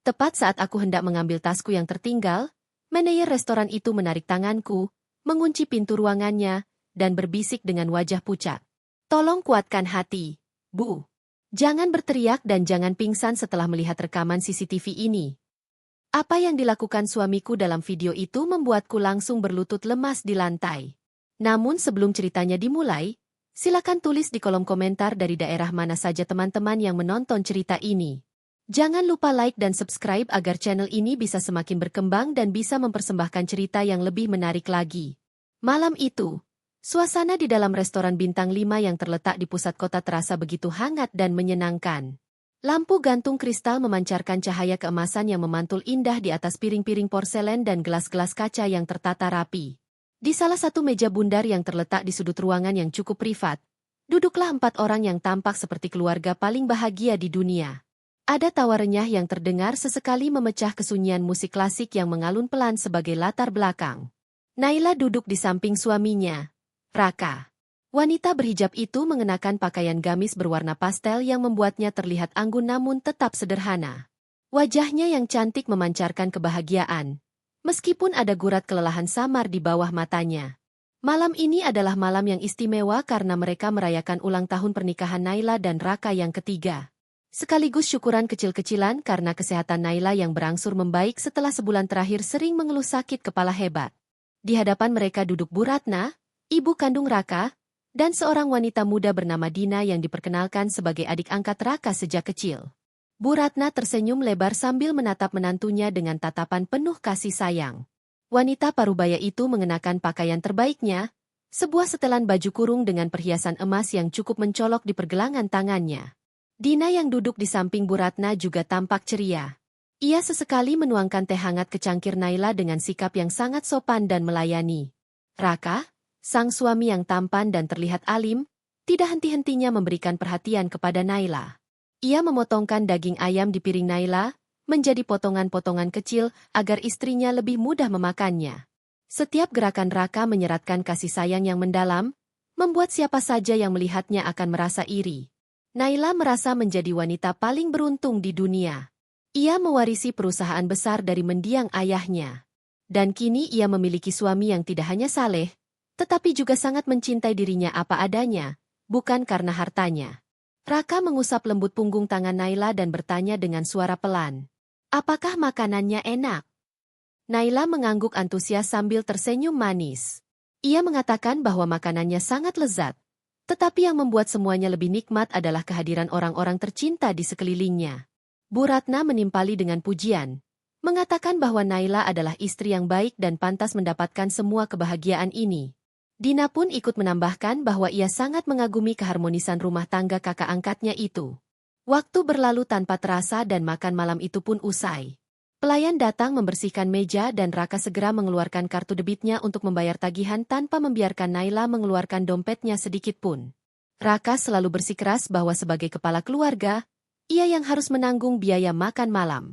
Tepat saat aku hendak mengambil tasku yang tertinggal, manajer restoran itu menarik tanganku, mengunci pintu ruangannya, dan berbisik dengan wajah pucat. Tolong kuatkan hati, Bu. Jangan berteriak dan jangan pingsan setelah melihat rekaman CCTV ini. Apa yang dilakukan suamiku dalam video itu membuatku langsung berlutut lemas di lantai. Namun sebelum ceritanya dimulai, silakan tulis di kolom komentar dari daerah mana saja teman-teman yang menonton cerita ini. Jangan lupa like dan subscribe agar channel ini bisa semakin berkembang dan bisa mempersembahkan cerita yang lebih menarik lagi. Malam itu, suasana di dalam restoran bintang 5 yang terletak di pusat kota terasa begitu hangat dan menyenangkan. Lampu gantung kristal memancarkan cahaya keemasan yang memantul indah di atas piring-piring porselen dan gelas-gelas kaca yang tertata rapi. Di salah satu meja bundar yang terletak di sudut ruangan yang cukup privat, duduklah 4 orang yang tampak seperti keluarga paling bahagia di dunia. Ada tawa renyah yang terdengar sesekali memecah kesunyian musik klasik yang mengalun pelan sebagai latar belakang. Naila duduk di samping suaminya, Raka. Wanita berhijab itu mengenakan pakaian gamis berwarna pastel yang membuatnya terlihat anggun namun tetap sederhana. Wajahnya yang cantik memancarkan kebahagiaan, meskipun ada gurat kelelahan samar di bawah matanya. Malam ini adalah malam yang istimewa karena mereka merayakan ulang tahun pernikahan Naila dan Raka yang ketiga. Sekaligus syukuran kecil-kecilan karena kesehatan Naila yang berangsur membaik setelah sebulan terakhir sering mengeluh sakit kepala hebat. Di hadapan mereka duduk Bu Ratna, ibu kandung Raka, dan seorang wanita muda bernama Dina yang diperkenalkan sebagai adik angkat Raka sejak kecil. Bu Ratna tersenyum lebar sambil menatap menantunya dengan tatapan penuh kasih sayang. Wanita parubaya itu mengenakan pakaian terbaiknya, sebuah setelan baju kurung dengan perhiasan emas yang cukup mencolok di pergelangan tangannya. Dina yang duduk di samping Bu Ratna juga tampak ceria. Ia sesekali menuangkan teh hangat ke cangkir Naila dengan sikap yang sangat sopan dan melayani. Raka, sang suami yang tampan dan terlihat alim, tidak henti-hentinya memberikan perhatian kepada Naila. Ia memotongkan daging ayam di piring Naila, menjadi potongan-potongan kecil agar istrinya lebih mudah memakannya. Setiap gerakan Raka menyeratkan kasih sayang yang mendalam, membuat siapa saja yang melihatnya akan merasa iri. Naila merasa menjadi wanita paling beruntung di dunia. Ia mewarisi perusahaan besar dari mendiang ayahnya. Dan kini ia memiliki suami yang tidak hanya saleh, tetapi juga sangat mencintai dirinya apa adanya, bukan karena hartanya. Raka mengusap lembut punggung tangan Naila dan bertanya dengan suara pelan. Apakah makanannya enak? Naila mengangguk antusias sambil tersenyum manis. Ia mengatakan bahwa makanannya sangat lezat. Tetapi yang membuat semuanya lebih nikmat adalah kehadiran orang-orang tercinta di sekelilingnya. Bu Ratna menimpali dengan pujian, mengatakan bahwa Naila adalah istri yang baik dan pantas mendapatkan semua kebahagiaan ini. Dina pun ikut menambahkan bahwa ia sangat mengagumi keharmonisan rumah tangga kakak angkatnya itu. Waktu berlalu tanpa terasa dan makan malam itu pun usai. Pelayan datang membersihkan meja dan Raka segera mengeluarkan kartu debitnya untuk membayar tagihan tanpa membiarkan Naila mengeluarkan dompetnya sedikit pun. Raka selalu bersikeras bahwa sebagai kepala keluarga, ia yang harus menanggung biaya makan malam.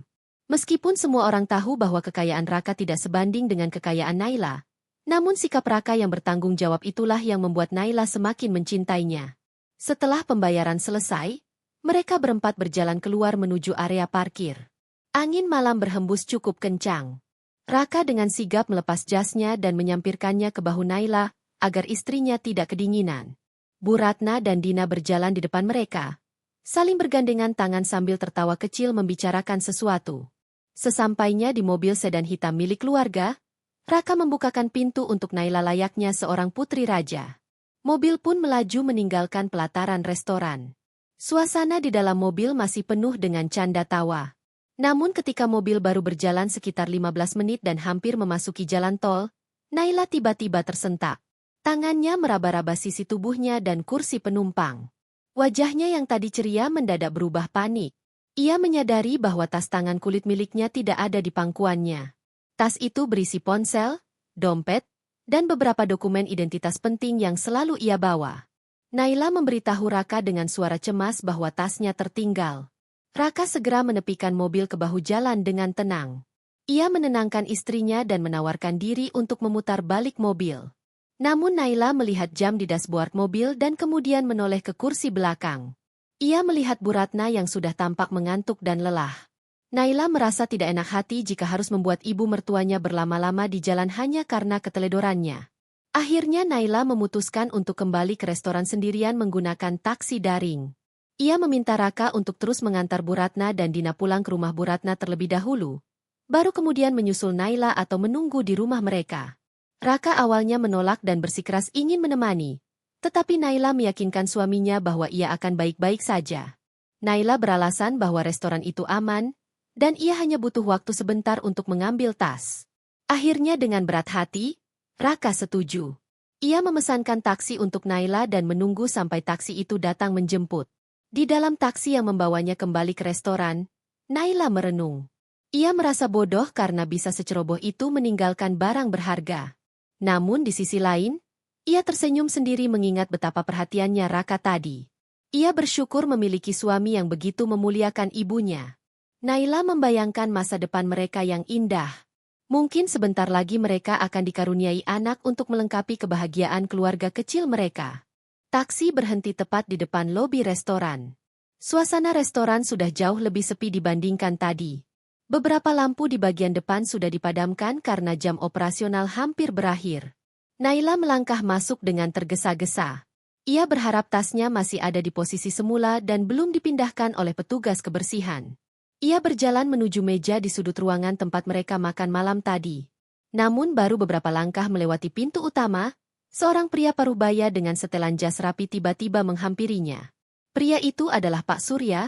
Meskipun semua orang tahu bahwa kekayaan Raka tidak sebanding dengan kekayaan Naila, namun sikap Raka yang bertanggung jawab itulah yang membuat Naila semakin mencintainya. Setelah pembayaran selesai, mereka berempat berjalan keluar menuju area parkir. Angin malam berhembus cukup kencang. Raka dengan sigap melepas jasnya dan menyampirkannya ke bahu Naila, agar istrinya tidak kedinginan. Bu Ratna dan Dina berjalan di depan mereka, saling bergandengan tangan sambil tertawa kecil membicarakan sesuatu. Sesampainya di mobil sedan hitam milik keluarga, Raka membukakan pintu untuk Naila layaknya seorang putri raja. Mobil pun melaju meninggalkan pelataran restoran. Suasana di dalam mobil masih penuh dengan canda tawa. Namun ketika mobil baru berjalan sekitar 15 menit dan hampir memasuki jalan tol, Naila tiba-tiba tersentak. Tangannya meraba-raba sisi tubuhnya dan kursi penumpang. Wajahnya yang tadi ceria mendadak berubah panik. Ia menyadari bahwa tas tangan kulit miliknya tidak ada di pangkuannya. Tas itu berisi ponsel, dompet, dan beberapa dokumen identitas penting yang selalu ia bawa. Naila memberitahu Raka dengan suara cemas bahwa tasnya tertinggal. Raka segera menepikan mobil ke bahu jalan dengan tenang. Ia menenangkan istrinya dan menawarkan diri untuk memutar balik mobil. Namun Naila melihat jam di dashboard mobil dan kemudian menoleh ke kursi belakang. Ia melihat Bu Ratna yang sudah tampak mengantuk dan lelah. Naila merasa tidak enak hati jika harus membuat ibu mertuanya berlama-lama di jalan hanya karena keteledorannya. Akhirnya Naila memutuskan untuk kembali ke restoran sendirian menggunakan taksi daring. Ia meminta Raka untuk terus mengantar Bu Ratna dan Dina pulang ke rumah Bu Ratna terlebih dahulu, baru kemudian menyusul Naila atau menunggu di rumah mereka. Raka awalnya menolak dan bersikeras ingin menemani, tetapi Naila meyakinkan suaminya bahwa ia akan baik-baik saja. Naila beralasan bahwa restoran itu aman, dan ia hanya butuh waktu sebentar untuk mengambil tas. Akhirnya dengan berat hati, Raka setuju. Ia memesankan taksi untuk Naila dan menunggu sampai taksi itu datang menjemput. Di dalam taksi yang membawanya kembali ke restoran, Naila merenung. Ia merasa bodoh karena bisa seceroboh itu meninggalkan barang berharga. Namun di sisi lain, ia tersenyum sendiri mengingat betapa perhatiannya Raka tadi. Ia bersyukur memiliki suami yang begitu memuliakan ibunya. Naila membayangkan masa depan mereka yang indah. Mungkin sebentar lagi mereka akan dikaruniai anak untuk melengkapi kebahagiaan keluarga kecil mereka. Taksi berhenti tepat di depan lobi restoran. Suasana restoran sudah jauh lebih sepi dibandingkan tadi. Beberapa lampu di bagian depan sudah dipadamkan karena jam operasional hampir berakhir. Naila melangkah masuk dengan tergesa-gesa. Ia berharap tasnya masih ada di posisi semula dan belum dipindahkan oleh petugas kebersihan. Ia berjalan menuju meja di sudut ruangan tempat mereka makan malam tadi. Namun baru beberapa langkah melewati pintu utama, seorang pria parubaya dengan setelan jas rapi tiba-tiba menghampirinya. Pria itu adalah Pak Surya,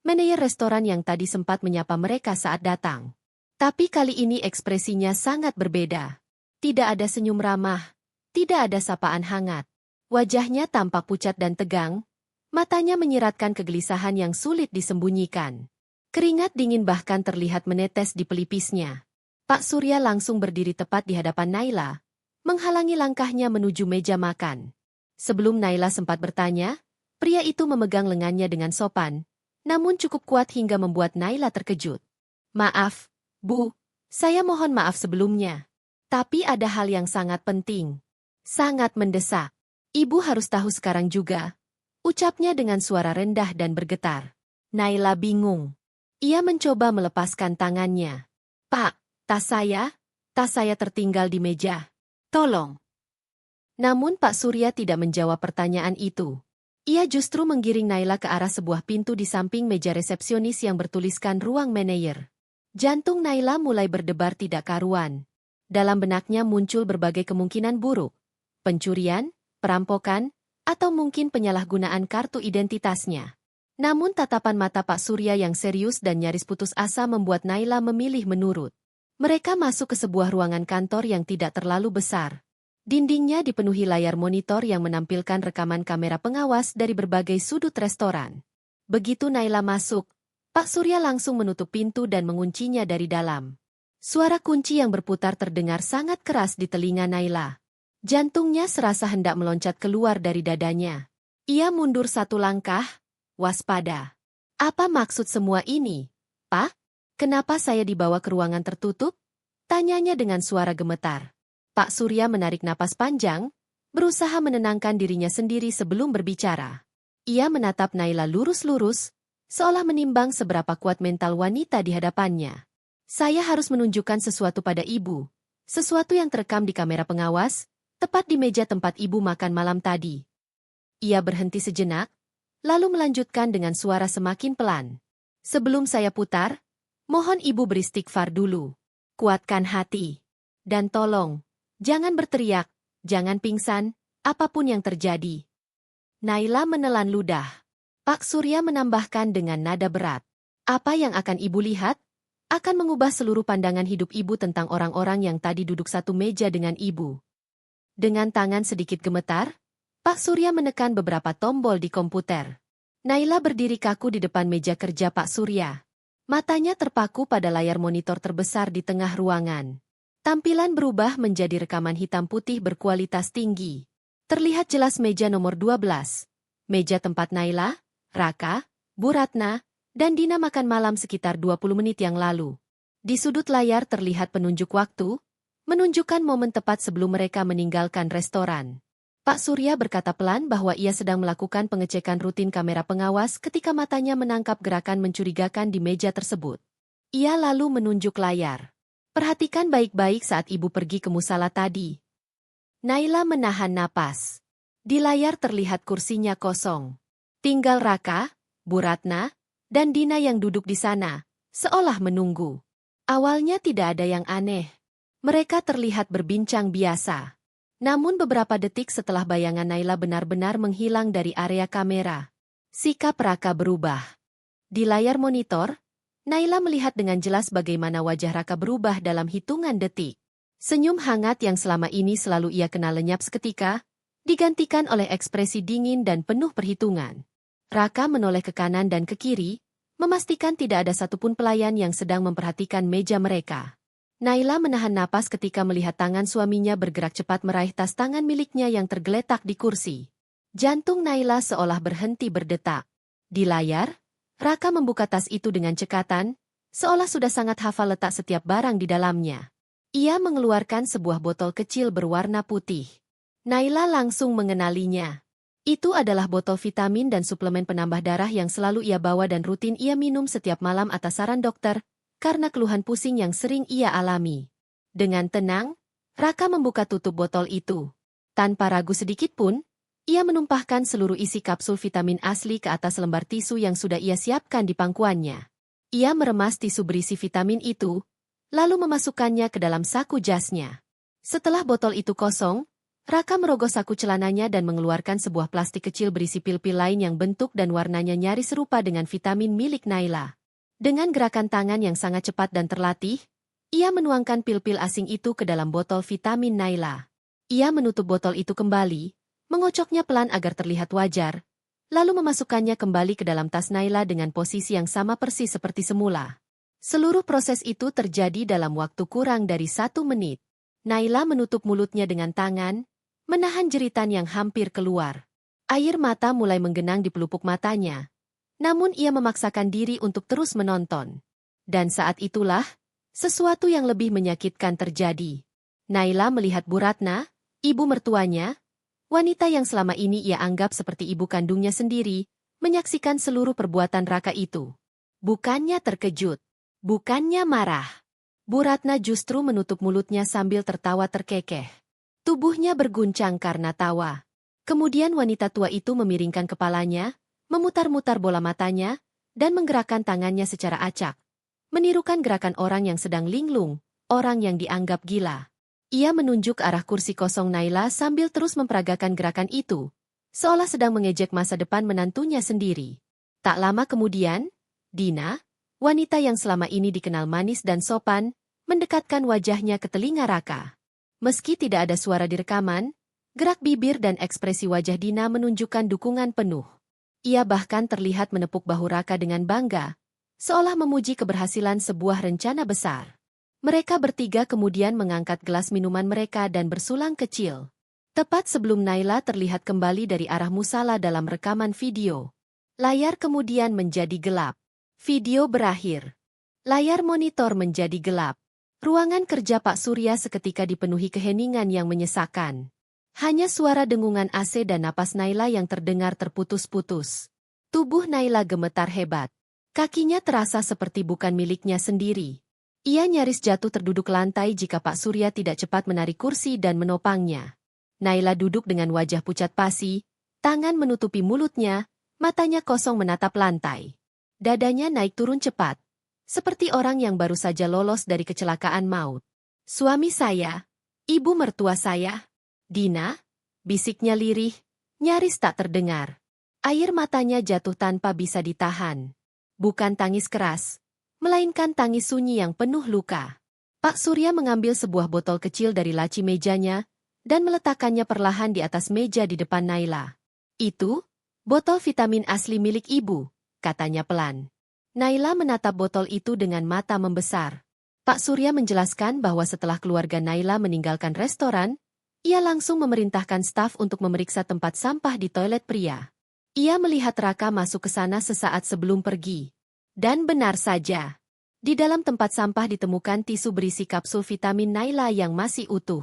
manajer restoran yang tadi sempat menyapa mereka saat datang. Tapi kali ini ekspresinya sangat berbeda. Tidak ada senyum ramah, tidak ada sapaan hangat. Wajahnya tampak pucat dan tegang, matanya menyiratkan kegelisahan yang sulit disembunyikan. Keringat dingin bahkan terlihat menetes di pelipisnya. Pak Surya langsung berdiri tepat di hadapan Naila, menghalangi langkahnya menuju meja makan. Sebelum Naila sempat bertanya, pria itu memegang lengannya dengan sopan, namun cukup kuat hingga membuat Naila terkejut. "Maaf, Bu, saya mohon maaf sebelumnya. Tapi ada hal yang sangat penting. Sangat mendesak. Ibu harus tahu sekarang juga," ucapnya dengan suara rendah dan bergetar. Naila bingung. Ia mencoba melepaskan tangannya. "Pak, tas saya tertinggal di meja. Tolong." Namun Pak Surya tidak menjawab pertanyaan itu. Ia justru menggiring Naila ke arah sebuah pintu di samping meja resepsionis yang bertuliskan ruang manajer. Jantung Naila mulai berdebar tidak karuan. Dalam benaknya muncul berbagai kemungkinan buruk. Pencurian, perampokan, atau mungkin penyalahgunaan kartu identitasnya. Namun tatapan mata Pak Surya yang serius dan nyaris putus asa membuat Naila memilih menurut. Mereka masuk ke sebuah ruangan kantor yang tidak terlalu besar. Dindingnya dipenuhi layar monitor yang menampilkan rekaman kamera pengawas dari berbagai sudut restoran. Begitu Naila masuk, Pak Surya langsung menutup pintu dan menguncinya dari dalam. Suara kunci yang berputar terdengar sangat keras di telinga Naila. Jantungnya serasa hendak meloncat keluar dari dadanya. Ia mundur satu langkah, waspada. "Apa maksud semua ini, Pak? Kenapa saya dibawa ke ruangan tertutup?" tanyanya dengan suara gemetar. Pak Surya menarik napas panjang, berusaha menenangkan dirinya sendiri sebelum berbicara. Ia menatap Naila lurus-lurus, seolah menimbang seberapa kuat mental wanita di hadapannya. "Saya harus menunjukkan sesuatu pada ibu, sesuatu yang terekam di kamera pengawas, tepat di meja tempat ibu makan malam tadi." Ia berhenti sejenak, lalu melanjutkan dengan suara semakin pelan. "Sebelum saya putar, mohon ibu beristighfar dulu. Kuatkan hati. Dan tolong, jangan berteriak, jangan pingsan, apapun yang terjadi." Naila menelan ludah. Pak Surya menambahkan dengan nada berat. "Apa yang akan ibu lihat akan mengubah seluruh pandangan hidup ibu tentang orang-orang yang tadi duduk satu meja dengan ibu." Dengan tangan sedikit gemetar, Pak Surya menekan beberapa tombol di komputer. Naila berdiri kaku di depan meja kerja Pak Surya. Matanya terpaku pada layar monitor terbesar di tengah ruangan. Tampilan berubah menjadi rekaman hitam putih berkualitas tinggi. Terlihat jelas meja nomor 12. Meja tempat Naila, Raka, Bu Ratna, dan Dina makan malam sekitar 20 menit yang lalu. Di sudut layar terlihat penunjuk waktu, menunjukkan momen tepat sebelum mereka meninggalkan restoran. Pak Surya berkata pelan bahwa ia sedang melakukan pengecekan rutin kamera pengawas ketika matanya menangkap gerakan mencurigakan di meja tersebut. Ia lalu menunjuk layar. Perhatikan baik-baik saat ibu pergi ke musala tadi. Naila menahan napas. Di layar terlihat kursinya kosong. Tinggal Raka, Bu Ratna, dan Dina yang duduk di sana, seolah menunggu. Awalnya tidak ada yang aneh. Mereka terlihat berbincang biasa. Namun beberapa detik setelah bayangan Naila benar-benar menghilang dari area kamera, sikap Raka berubah. Di layar monitor, Naila melihat dengan jelas bagaimana wajah Raka berubah dalam hitungan detik. Senyum hangat yang selama ini selalu ia kenal lenyap seketika, digantikan oleh ekspresi dingin dan penuh perhitungan. Raka menoleh ke kanan dan ke kiri, memastikan tidak ada satupun pelayan yang sedang memperhatikan meja mereka. Naila menahan napas ketika melihat tangan suaminya bergerak cepat meraih tas tangan miliknya yang tergeletak di kursi. Jantung Naila seolah berhenti berdetak. Di layar, Raka membuka tas itu dengan cekatan, seolah sudah sangat hafal letak setiap barang di dalamnya. Ia mengeluarkan sebuah botol kecil berwarna putih. Naila langsung mengenalinya. Itu adalah botol vitamin dan suplemen penambah darah yang selalu ia bawa dan rutin ia minum setiap malam atas saran dokter, karena keluhan pusing yang sering ia alami. Dengan tenang, Raka membuka tutup botol itu. Tanpa ragu sedikit pun, ia menumpahkan seluruh isi kapsul vitamin asli ke atas lembar tisu yang sudah ia siapkan di pangkuannya. Ia meremas tisu berisi vitamin itu, lalu memasukkannya ke dalam saku jasnya. Setelah botol itu kosong, Raka merogoh saku celananya dan mengeluarkan sebuah plastik kecil berisi pil-pil lain yang bentuk dan warnanya nyaris serupa dengan vitamin milik Naila. Dengan gerakan tangan yang sangat cepat dan terlatih, ia menuangkan pil-pil asing itu ke dalam botol vitamin Naila. Ia menutup botol itu kembali, mengocoknya pelan agar terlihat wajar, lalu memasukkannya kembali ke dalam tas Naila dengan posisi yang sama persis seperti semula. Seluruh proses itu terjadi dalam waktu kurang dari 1 menit. Naila menutup mulutnya dengan tangan, menahan jeritan yang hampir keluar. Air mata mulai menggenang di pelupuk matanya, namun ia memaksakan diri untuk terus menonton. Dan saat itulah, sesuatu yang lebih menyakitkan terjadi. Naila melihat Bu Ratna, ibu mertuanya, wanita yang selama ini ia anggap seperti ibu kandungnya sendiri, menyaksikan seluruh perbuatan Raka itu. Bukannya terkejut, bukannya marah. Bu Ratna justru menutup mulutnya sambil tertawa terkekeh. Tubuhnya berguncang karena tawa. Kemudian wanita tua itu memiringkan kepalanya, memutar-mutar bola matanya, dan menggerakkan tangannya secara acak. Menirukan gerakan orang yang sedang linglung, orang yang dianggap gila. Ia menunjuk arah kursi kosong Naila sambil terus memperagakan gerakan itu, seolah sedang mengejek masa depan menantunya sendiri. Tak lama kemudian, Dina, wanita yang selama ini dikenal manis dan sopan, mendekatkan wajahnya ke telinga Raka. Meski tidak ada suara di rekaman, gerak bibir dan ekspresi wajah Dina menunjukkan dukungan penuh. Ia bahkan terlihat menepuk bahu Raka dengan bangga, seolah memuji keberhasilan sebuah rencana besar. Mereka bertiga kemudian mengangkat gelas minuman mereka dan bersulang kecil. Tepat sebelum Naila terlihat kembali dari arah musala dalam rekaman video. Layar kemudian menjadi gelap. Video berakhir. Layar monitor menjadi gelap. Ruangan kerja Pak Surya seketika dipenuhi keheningan yang menyesakan. Hanya suara dengungan AC dan napas Naila yang terdengar terputus-putus. Tubuh Naila gemetar hebat. Kakinya terasa seperti bukan miliknya sendiri. Ia nyaris jatuh terduduk lantai jika Pak Surya tidak cepat menarik kursi dan menopangnya. Naila duduk dengan wajah pucat pasi, tangan menutupi mulutnya, matanya kosong menatap lantai. Dadanya naik turun cepat, seperti orang yang baru saja lolos dari kecelakaan maut. "Suami saya, ibu mertua saya, Dina," bisiknya lirih, nyaris tak terdengar. Air matanya jatuh tanpa bisa ditahan. Bukan tangis keras, melainkan tangis sunyi yang penuh luka. Pak Surya mengambil sebuah botol kecil dari laci mejanya dan meletakkannya perlahan di atas meja di depan Naila. "Itu, botol vitamin asli milik ibu," katanya pelan. Naila menatap botol itu dengan mata membesar. Pak Surya menjelaskan bahwa setelah keluarga Naila meninggalkan restoran, ia langsung memerintahkan staf untuk memeriksa tempat sampah di toilet pria. Ia melihat Raka masuk ke sana sesaat sebelum pergi. Dan benar saja, di dalam tempat sampah ditemukan tisu berisi kapsul vitamin Naila yang masih utuh.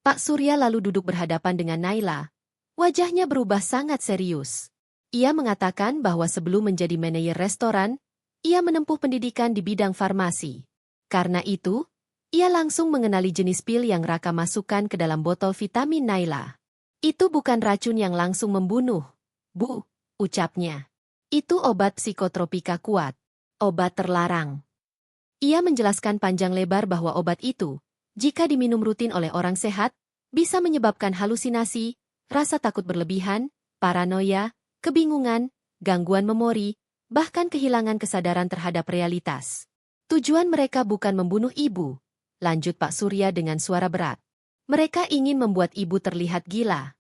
Pak Surya lalu duduk berhadapan dengan Naila. Wajahnya berubah sangat serius. Ia mengatakan bahwa sebelum menjadi manajer restoran, Ia menempuh pendidikan di bidang farmasi. Karena itu, ia langsung mengenali jenis pil yang Raka masukkan ke dalam botol vitamin Naila. Itu bukan racun yang langsung membunuh, Bu, ucapnya. Itu obat psikotropika kuat. Obat terlarang. Ia menjelaskan panjang lebar bahwa obat itu, jika diminum rutin oleh orang sehat, bisa menyebabkan halusinasi, rasa takut berlebihan, paranoia, kebingungan, gangguan memori, bahkan kehilangan kesadaran terhadap realitas. Tujuan mereka bukan membunuh ibu, lanjut Pak Surya dengan suara berat. Mereka ingin membuat ibu terlihat gila.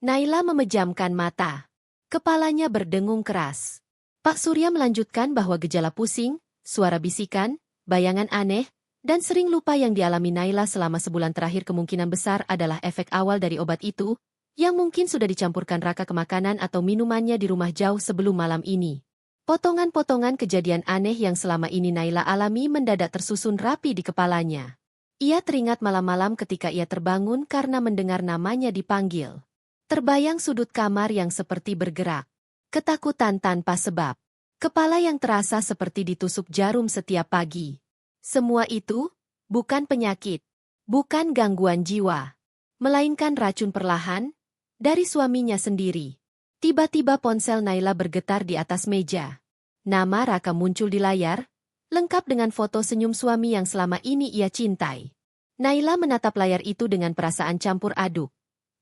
Naila memejamkan mata. Kepalanya berdengung keras. Pak Surya melanjutkan bahwa gejala pusing, suara bisikan, bayangan aneh, dan sering lupa yang dialami Naila selama sebulan terakhir kemungkinan besar adalah efek awal dari obat itu, yang mungkin sudah dicampurkan Raka ke makanan atau minumannya di rumah jauh sebelum malam ini. Potongan-potongan kejadian aneh yang selama ini Naila alami mendadak tersusun rapi di kepalanya. Ia teringat malam-malam ketika ia terbangun karena mendengar namanya dipanggil. Terbayang sudut kamar yang seperti bergerak. Ketakutan tanpa sebab. Kepala yang terasa seperti ditusuk jarum setiap pagi. Semua itu bukan penyakit, bukan gangguan jiwa, melainkan racun perlahan dari suaminya sendiri. Tiba-tiba ponsel Naila bergetar di atas meja. Nama Raka muncul di layar, lengkap dengan foto senyum suami yang selama ini ia cintai. Naila menatap layar itu dengan perasaan campur aduk.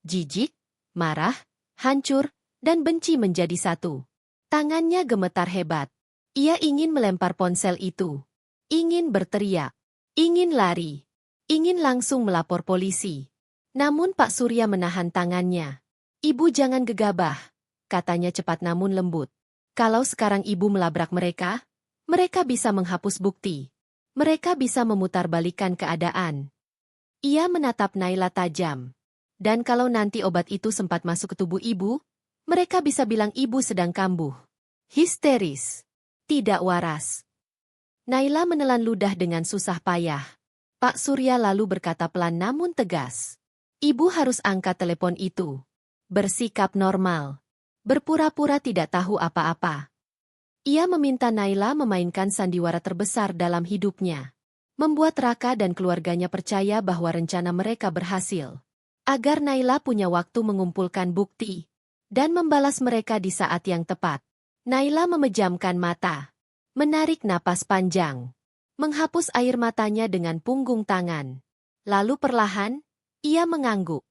Jijik, marah, hancur, dan benci menjadi satu. Tangannya gemetar hebat. Ia ingin melempar ponsel itu. Ingin berteriak. Ingin lari. Ingin langsung melapor polisi. Namun Pak Surya menahan tangannya. Ibu jangan gegabah, katanya cepat namun lembut. Kalau sekarang ibu melabrak mereka, mereka bisa menghapus bukti. Mereka bisa memutarbalikkan keadaan. Ia menatap Naila tajam. Dan kalau nanti obat itu sempat masuk ke tubuh ibu, mereka bisa bilang ibu sedang kambuh. Histeris. Tidak waras. Naila menelan ludah dengan susah payah. Pak Surya lalu berkata pelan namun tegas. Ibu harus angkat telepon itu. Bersikap normal. Berpura-pura tidak tahu apa-apa. Ia meminta Naila memainkan sandiwara terbesar dalam hidupnya. Membuat Raka dan keluarganya percaya bahwa rencana mereka berhasil. Agar Naila punya waktu mengumpulkan bukti. Dan membalas mereka di saat yang tepat. Naila memejamkan mata. Menarik napas panjang. Menghapus air matanya dengan punggung tangan. Lalu perlahan, ia mengangguk.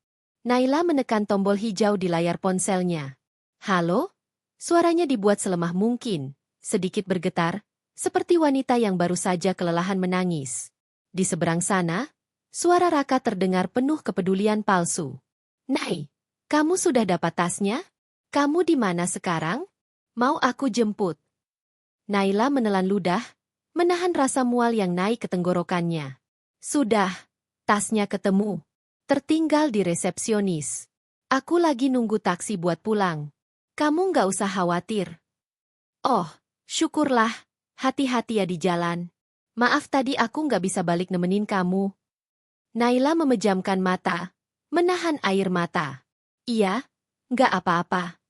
Naila menekan tombol hijau di layar ponselnya. Halo? Suaranya dibuat selemah mungkin, sedikit bergetar, seperti wanita yang baru saja kelelahan menangis. Di seberang sana, suara Raka terdengar penuh kepedulian palsu. Nay, kamu sudah dapat tasnya? Kamu di mana sekarang? Mau aku jemput? Naila menelan ludah, menahan rasa mual yang naik ke tenggorokannya. Sudah, tasnya ketemu. Tertinggal di resepsionis. Aku lagi nunggu taksi buat pulang. Kamu nggak usah khawatir. Oh, syukurlah. Hati-hati ya di jalan. Maaf tadi aku nggak bisa balik nemenin kamu. Naila memejamkan mata, menahan air mata. Iya, nggak apa-apa.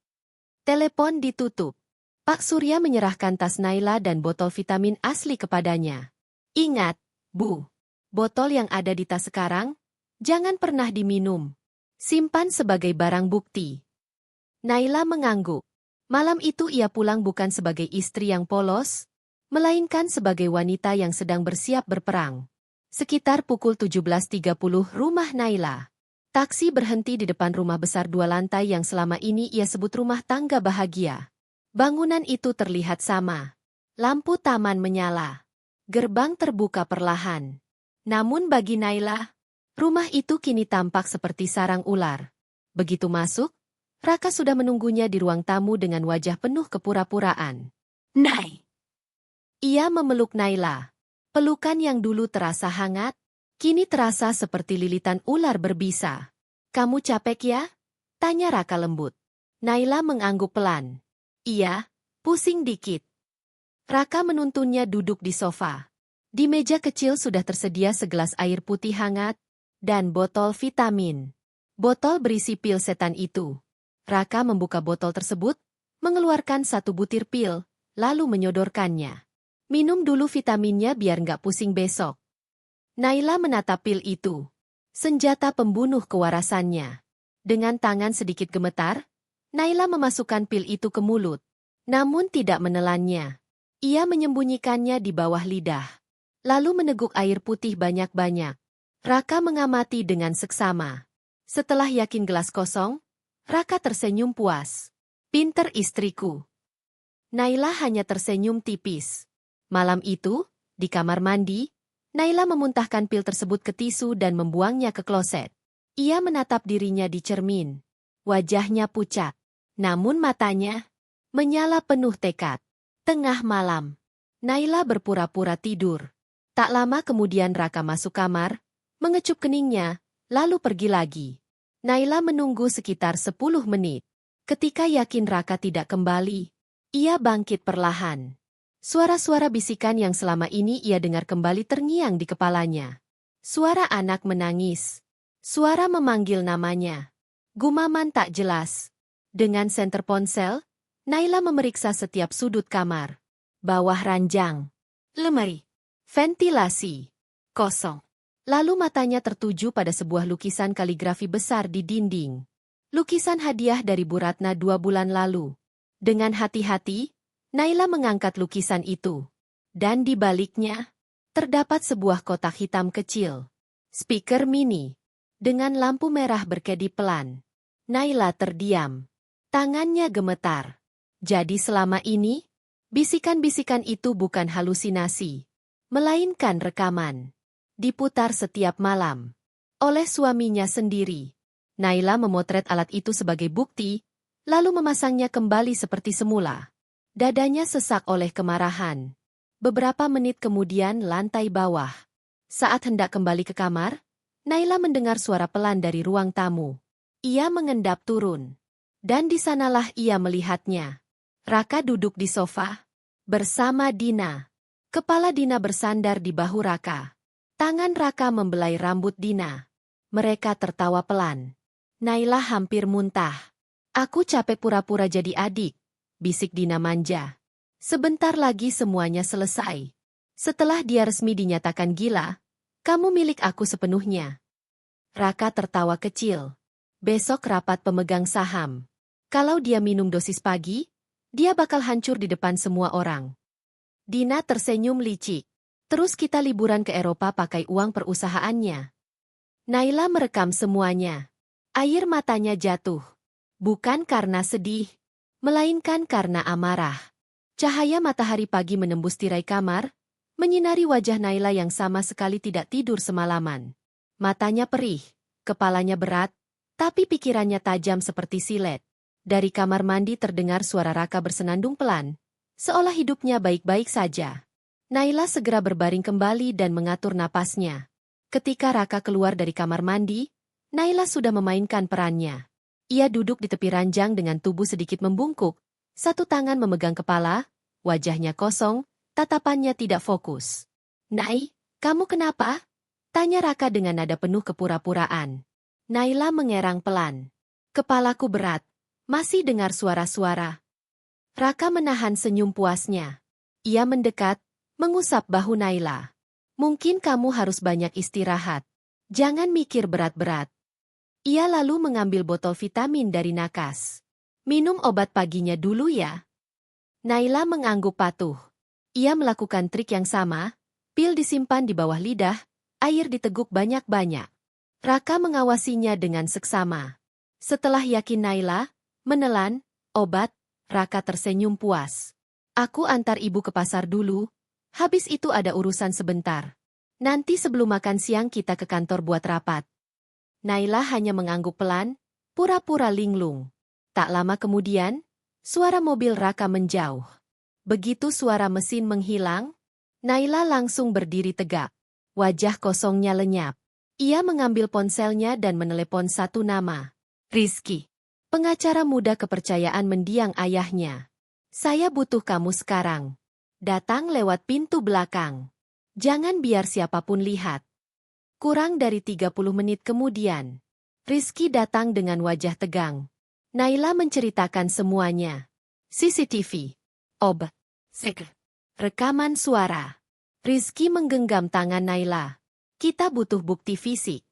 Telepon ditutup. Pak Surya menyerahkan tas Naila dan botol vitamin asli kepadanya. Ingat, Bu, botol yang ada di tas sekarang, jangan pernah diminum. Simpan sebagai barang bukti. Naila mengangguk. Malam itu ia pulang bukan sebagai istri yang polos, melainkan sebagai wanita yang sedang bersiap berperang. Sekitar pukul 17.30 rumah Naila. Taksi berhenti di depan rumah besar 2 lantai yang selama ini ia sebut rumah tangga bahagia. Bangunan itu terlihat sama. Lampu taman menyala. Gerbang terbuka perlahan. Namun bagi Naila, rumah itu kini tampak seperti sarang ular. Begitu masuk, Raka sudah menunggunya di ruang tamu dengan wajah penuh kepura-puraan. Nay! Ia memeluk Naila. Pelukan yang dulu terasa hangat, kini terasa seperti lilitan ular berbisa. Kamu capek ya? Tanya Raka lembut. Naila mengangguk pelan. Iya, pusing dikit. Raka menuntunnya duduk di sofa. Di meja kecil sudah tersedia segelas air putih hangat dan botol vitamin. Botol berisi pil setan itu. Raka membuka botol tersebut, mengeluarkan 1 butir pil, lalu menyodorkannya. Minum dulu vitaminnya biar nggak pusing besok. Naila menatap pil itu. Senjata pembunuh kewarasannya. Dengan tangan sedikit gemetar, Naila memasukkan pil itu ke mulut. Namun tidak menelannya. Ia menyembunyikannya di bawah lidah. Lalu meneguk air putih banyak-banyak. Raka mengamati dengan seksama. Setelah yakin gelas kosong, Raka tersenyum puas. Pinter istriku. Naila hanya tersenyum tipis. Malam itu, di kamar mandi, Naila memuntahkan pil tersebut ke tisu dan membuangnya ke kloset. Ia menatap dirinya di cermin. Wajahnya pucat. Namun matanya menyala penuh tekad. Tengah malam, Naila berpura-pura tidur. Tak lama kemudian Raka masuk kamar, mengecup keningnya, lalu pergi lagi. Naila menunggu sekitar 10 menit. Ketika yakin Raka tidak kembali, ia bangkit perlahan. Suara-suara bisikan yang selama ini ia dengar kembali terngiang di kepalanya. Suara anak menangis. Suara memanggil namanya. Gumaman tak jelas. Dengan senter ponsel, Naila memeriksa setiap sudut kamar. Bawah ranjang. Lemari. Ventilasi. Kosong. Lalu matanya tertuju pada sebuah lukisan kaligrafi besar di dinding. Lukisan hadiah dari Bu Ratna 2 bulan lalu. Dengan hati-hati, Naila mengangkat lukisan itu. Dan di baliknya, terdapat sebuah kotak hitam kecil. Speaker mini. Dengan lampu merah berkedip pelan. Naila terdiam. Tangannya gemetar. Jadi selama ini, bisikan-bisikan itu bukan halusinasi. Melainkan rekaman. Diputar setiap malam. Oleh suaminya sendiri. Naila memotret alat itu sebagai bukti, lalu memasangnya kembali seperti semula. Dadanya sesak oleh kemarahan. Beberapa menit kemudian lantai bawah. Saat hendak kembali ke kamar, Naila mendengar suara pelan dari ruang tamu. Ia mengendap turun. Dan di sanalah ia melihatnya. Raka duduk di sofa. Bersama Dina. Kepala Dina bersandar di bahu Raka. Tangan Raka membelai rambut Dina. Mereka tertawa pelan. Naila hampir muntah. Aku capek pura-pura jadi adik, bisik Dina manja. Sebentar lagi semuanya selesai. Setelah dia resmi dinyatakan gila, kamu milik aku sepenuhnya. Raka tertawa kecil. Besok rapat pemegang saham. Kalau dia minum dosis pagi, dia bakal hancur di depan semua orang. Dina tersenyum licik. Terus kita liburan ke Eropa pakai uang perusahaannya. Naila merekam semuanya. Air matanya jatuh. Bukan karena sedih, melainkan karena amarah. Cahaya matahari pagi menembus tirai kamar, menyinari wajah Naila yang sama sekali tidak tidur semalaman. Matanya perih, kepalanya berat, tapi pikirannya tajam seperti silet. Dari kamar mandi terdengar suara Raka bersenandung pelan, seolah hidupnya baik-baik saja. Naila segera berbaring kembali dan mengatur napasnya. Ketika Raka keluar dari kamar mandi, Naila sudah memainkan perannya. Ia duduk di tepi ranjang dengan tubuh sedikit membungkuk, satu tangan memegang kepala, wajahnya kosong, tatapannya tidak fokus. "Nai, kamu kenapa?" tanya Raka dengan nada penuh kepura-puraan. Naila mengerang pelan. "Kepalaku berat." Masih dengar suara-suara. Raka menahan senyum puasnya. Ia mendekat, mengusap bahu Naila. "Mungkin kamu harus banyak istirahat. Jangan mikir berat-berat." Ia lalu mengambil botol vitamin dari nakas. "Minum obat paginya dulu ya." Naila mengangguk patuh. Ia melakukan trik yang sama, pil disimpan di bawah lidah, air diteguk banyak-banyak. Raka mengawasinya dengan seksama. Setelah yakin Naila menelan obat, Raka tersenyum puas. "Aku antar ibu ke pasar dulu, habis itu ada urusan sebentar. Nanti sebelum makan siang kita ke kantor buat rapat." Naila hanya mengangguk pelan, pura-pura linglung. Tak lama kemudian, suara mobil Raka menjauh. Begitu suara mesin menghilang, Naila langsung berdiri tegak. Wajah kosongnya lenyap. Ia mengambil ponselnya dan menelepon satu nama. Rizky. Pengacara muda kepercayaan mendiang ayahnya. "Saya butuh kamu sekarang. Datang lewat pintu belakang. Jangan biar siapapun lihat." Kurang dari 30 menit kemudian, Rizky datang dengan wajah tegang. Naila menceritakan semuanya. CCTV. Ob. Sek. Rekaman suara. Rizky menggenggam tangan Naila. Kita butuh bukti fisik.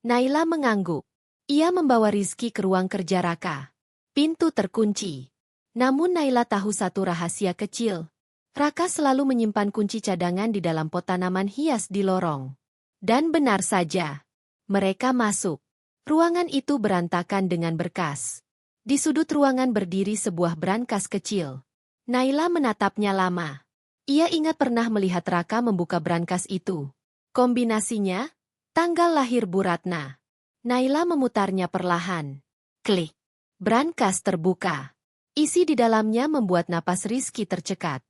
Naila mengangguk. Ia membawa Rizky ke ruang kerja Raka. Pintu terkunci. Namun Naila tahu satu rahasia kecil. Raka selalu menyimpan kunci cadangan di dalam pot tanaman hias di lorong. Dan benar saja. Mereka masuk. Ruangan itu berantakan dengan berkas. Di sudut ruangan berdiri sebuah brankas kecil. Naila menatapnya lama. Ia ingat pernah melihat Raka membuka brankas itu. Kombinasinya, tanggal lahir Bu Ratna. Naila memutarnya perlahan. Klik. Brankas terbuka. Isi di dalamnya membuat napas Rizky tercekat.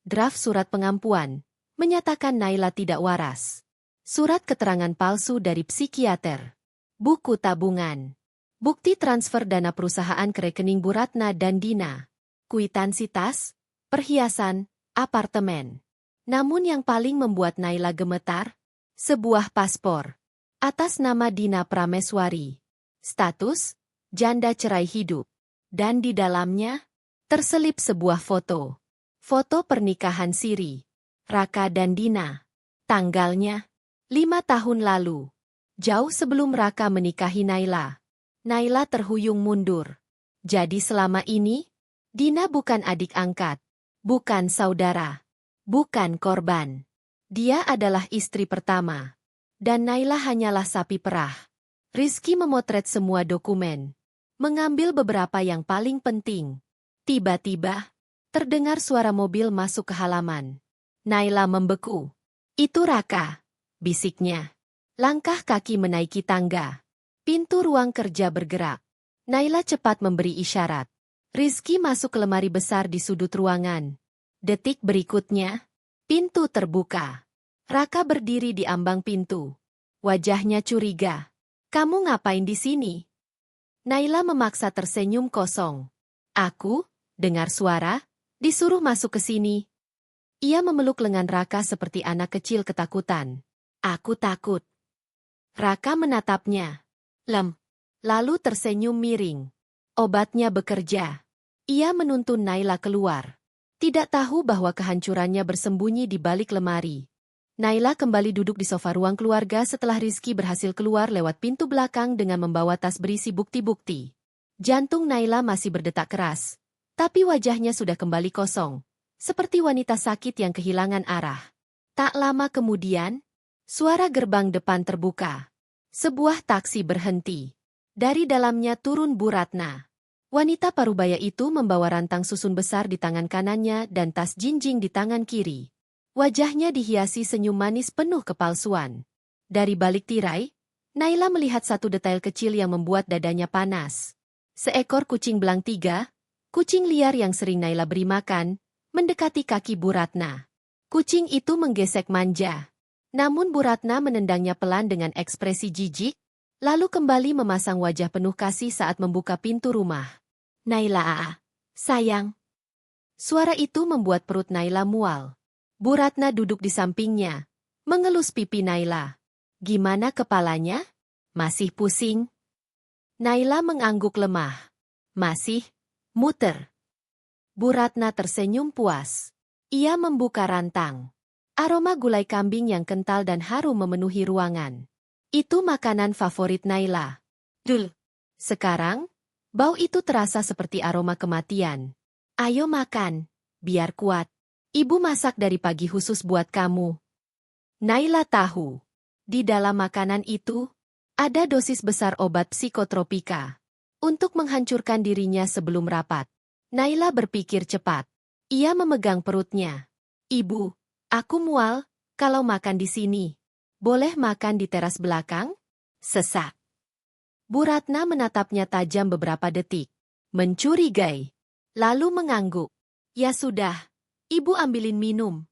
Draft surat pengampuan. Menyatakan Naila tidak waras. Surat keterangan palsu dari psikiater. Buku tabungan. Bukti transfer dana perusahaan ke rekening Bu Ratna dan Dina. Kwitansi tas, perhiasan, apartemen. Namun yang paling membuat Naila gemetar, sebuah paspor. Atas nama Dina Prameswari. Status, janda cerai hidup. Dan di dalamnya, terselip sebuah foto. Foto pernikahan siri. Raka dan Dina. Tanggalnya, 5 tahun lalu. Jauh sebelum Raka menikahi Naila. Naila terhuyung mundur. Jadi selama ini, Dina bukan adik angkat. Bukan saudara. Bukan korban. Dia adalah istri pertama. Dan Naila hanyalah sapi perah. Rizky memotret semua dokumen. Mengambil beberapa yang paling penting. Tiba-tiba, terdengar suara mobil masuk ke halaman. Naila membeku. Itu Raka, bisiknya. Langkah kaki menaiki tangga. Pintu ruang kerja bergerak. Naila cepat memberi isyarat. Rizky masuk ke lemari besar di sudut ruangan. Detik berikutnya, pintu terbuka. Raka berdiri di ambang pintu. Wajahnya curiga. Kamu ngapain di sini? Naila memaksa tersenyum kosong. Aku, dengar suara, disuruh masuk ke sini. Ia memeluk lengan Raka seperti anak kecil ketakutan. Aku takut. Raka menatapnya. Lalu tersenyum miring. Obatnya bekerja. Ia menuntun Naila keluar. Tidak tahu bahwa kehancurannya bersembunyi di balik lemari. Naila kembali duduk di sofa ruang keluarga setelah Rizky berhasil keluar lewat pintu belakang dengan membawa tas berisi bukti-bukti. Jantung Naila masih berdetak keras. Tapi wajahnya sudah kembali kosong. Seperti wanita sakit yang kehilangan arah. Tak lama kemudian, suara gerbang depan terbuka. Sebuah taksi berhenti. Dari dalamnya turun Bu Ratna. Wanita parubaya itu membawa rantang susun besar di tangan kanannya dan tas jinjing di tangan kiri. Wajahnya dihiasi senyum manis penuh kepalsuan. Dari balik tirai, Naila melihat satu detail kecil yang membuat dadanya panas. Seekor kucing belang 3, kucing liar yang sering Naila beri makan, mendekati kaki Bu Ratna. Kucing itu menggesek manja. Namun Bu Ratna menendangnya pelan dengan ekspresi jijik, lalu kembali memasang wajah penuh kasih saat membuka pintu rumah. Naila, sayang. Suara itu membuat perut Naila mual. Bu Ratna duduk di sampingnya, mengelus pipi Naila. Gimana kepalanya? Masih pusing? Naila mengangguk lemah. Masih, muter. Bu Ratna tersenyum puas. Ia membuka rantang. Aroma gulai kambing yang kental dan harum memenuhi ruangan. Itu makanan favorit Naila. Sekarang, bau itu terasa seperti aroma kematian. Ayo makan, biar kuat. Ibu masak dari pagi khusus buat kamu. Naila tahu. Di dalam makanan itu, ada dosis besar obat psikotropika. Untuk menghancurkan dirinya sebelum rapat. Naila berpikir cepat. Ia memegang perutnya. Ibu, aku mual, kalau makan di sini. Boleh makan di teras belakang? Sesak. Bu Ratna menatapnya tajam beberapa detik. Mencurigai. Lalu mengangguk. Ya sudah, ibu ambilin minum.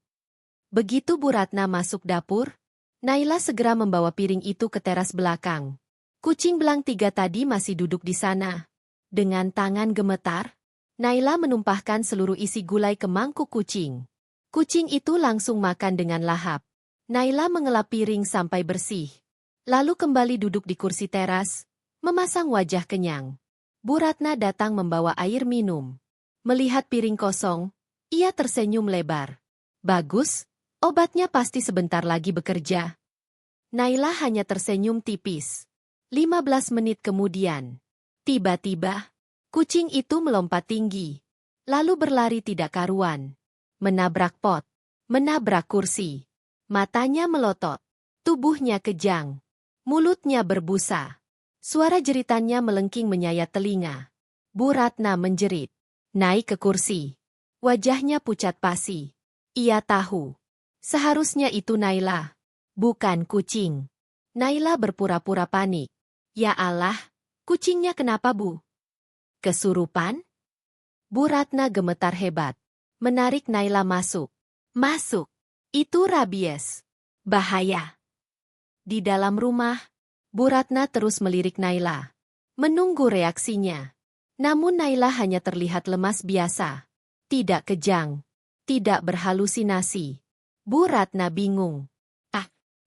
Begitu Bu Ratna masuk dapur, Naila segera membawa piring itu ke teras belakang. Kucing belang 3 tadi masih duduk di sana. Dengan tangan gemetar, Naila menumpahkan seluruh isi gulai ke mangkuk kucing. Kucing itu langsung makan dengan lahap. Naila mengelap piring sampai bersih. Lalu kembali duduk di kursi teras, memasang wajah kenyang. Bu Ratna datang membawa air minum. Melihat piring kosong, Ia tersenyum lebar. Bagus, obatnya pasti sebentar lagi bekerja. Naila hanya tersenyum tipis. 15 menit kemudian, tiba-tiba, kucing itu melompat tinggi. Lalu berlari tidak karuan. Menabrak pot. Menabrak kursi. Matanya melotot. Tubuhnya kejang. Mulutnya berbusa. Suara jeritannya melengking menyayat telinga. Bu Ratna menjerit. Naik ke kursi. Wajahnya pucat pasi. Ia tahu. Seharusnya itu Naila. Bukan kucing. Naila berpura-pura panik. Ya Allah, kucingnya kenapa, Bu? Kesurupan? Bu Ratna gemetar hebat. Menarik Naila masuk. Masuk. Itu rabies. Bahaya. Di dalam rumah, Bu Ratna terus melirik Naila. Menunggu reaksinya. Namun Naila hanya terlihat lemas biasa. Tidak kejang. Tidak berhalusinasi. Bu Ratna bingung.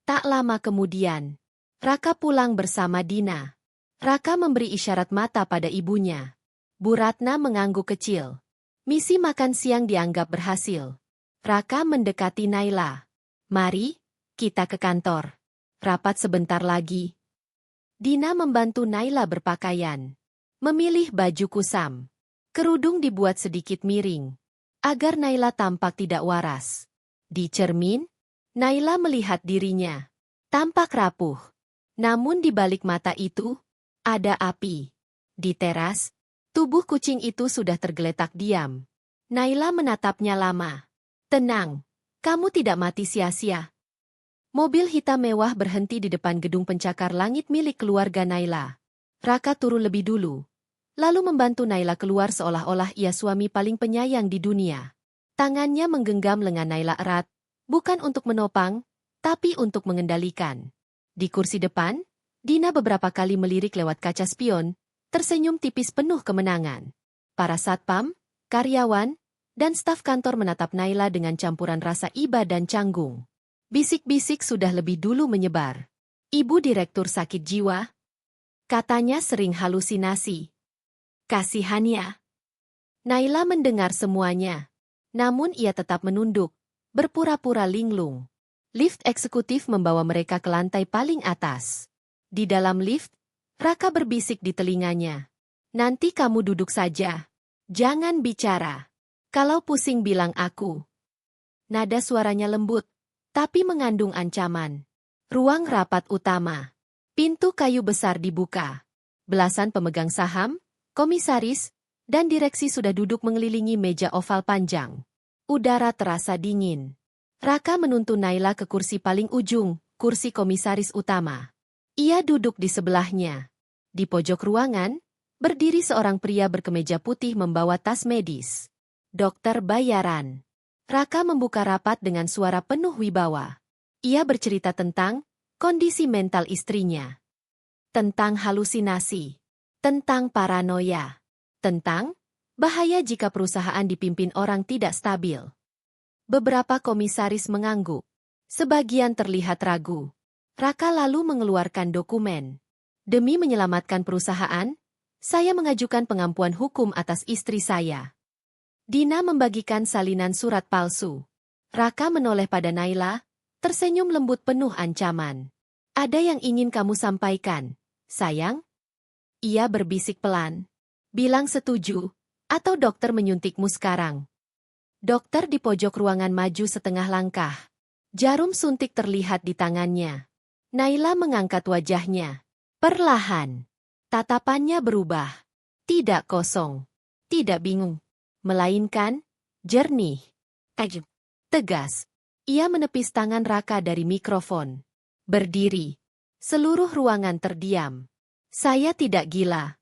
Tak lama kemudian, Raka pulang bersama Dina. Raka memberi isyarat mata pada ibunya. Bu Ratna mengangguk kecil. Misi makan siang dianggap berhasil. Raka mendekati Naila. Mari, kita ke kantor. Rapat sebentar lagi. Dina membantu Naila berpakaian. Memilih baju kusam. Kerudung dibuat sedikit miring. Agar Naila tampak tidak waras. Di cermin, Naila melihat dirinya. Tampak rapuh. Namun di balik mata itu, ada api. Di teras, tubuh kucing itu sudah tergeletak diam. Naila menatapnya lama. Tenang, kamu tidak mati sia-sia. Mobil hitam mewah berhenti di depan gedung pencakar langit milik keluarga Naila. Raka turun lebih dulu. Lalu membantu Naila keluar seolah-olah ia suami paling penyayang di dunia. Tangannya menggenggam lengan Naila erat, bukan untuk menopang, tapi untuk mengendalikan. Di kursi depan, Dina beberapa kali melirik lewat kaca spion, tersenyum tipis penuh kemenangan. Para satpam, karyawan, dan staf kantor menatap Naila dengan campuran rasa iba dan canggung. Bisik-bisik sudah lebih dulu menyebar. Ibu direktur sakit jiwa. Katanya sering halusinasi. Kasihannya. Naila mendengar semuanya. Namun ia tetap menunduk, berpura-pura linglung. Lift eksekutif membawa mereka ke lantai paling atas. Di dalam lift, Raka berbisik di telinganya. Nanti kamu duduk saja. Jangan bicara. Kalau pusing bilang aku. Nada suaranya lembut, tapi mengandung ancaman. Ruang rapat utama. Pintu kayu besar dibuka. Belasan pemegang saham, komisaris, dan direksi sudah duduk mengelilingi meja oval panjang. Udara terasa dingin. Raka menuntun Naila ke kursi paling ujung, kursi komisaris utama. Ia duduk di sebelahnya. Di pojok ruangan, berdiri seorang pria berkemeja putih membawa tas medis. Dokter bayaran. Raka membuka rapat dengan suara penuh wibawa. Ia bercerita tentang kondisi mental istrinya. Tentang halusinasi. Tentang paranoia. Tentang bahaya jika perusahaan dipimpin orang tidak stabil. Beberapa komisaris mengangguk. Sebagian terlihat ragu. Raka lalu mengeluarkan dokumen. Demi menyelamatkan perusahaan, saya mengajukan pengampuan hukum atas istri saya. Dina membagikan salinan surat palsu. Raka menoleh pada Naila, tersenyum lembut penuh ancaman. Ada yang ingin kamu sampaikan, sayang? Ia berbisik pelan. Bilang setuju, atau dokter menyuntikmu sekarang. Dokter di pojok ruangan maju setengah langkah. Jarum suntik terlihat di tangannya. Naila mengangkat wajahnya. Perlahan. Tatapannya berubah. Tidak kosong. Tidak bingung. Melainkan, jernih. Tegas. Ia menepis tangan Raka dari mikrofon. Berdiri. Seluruh ruangan terdiam. Saya tidak gila.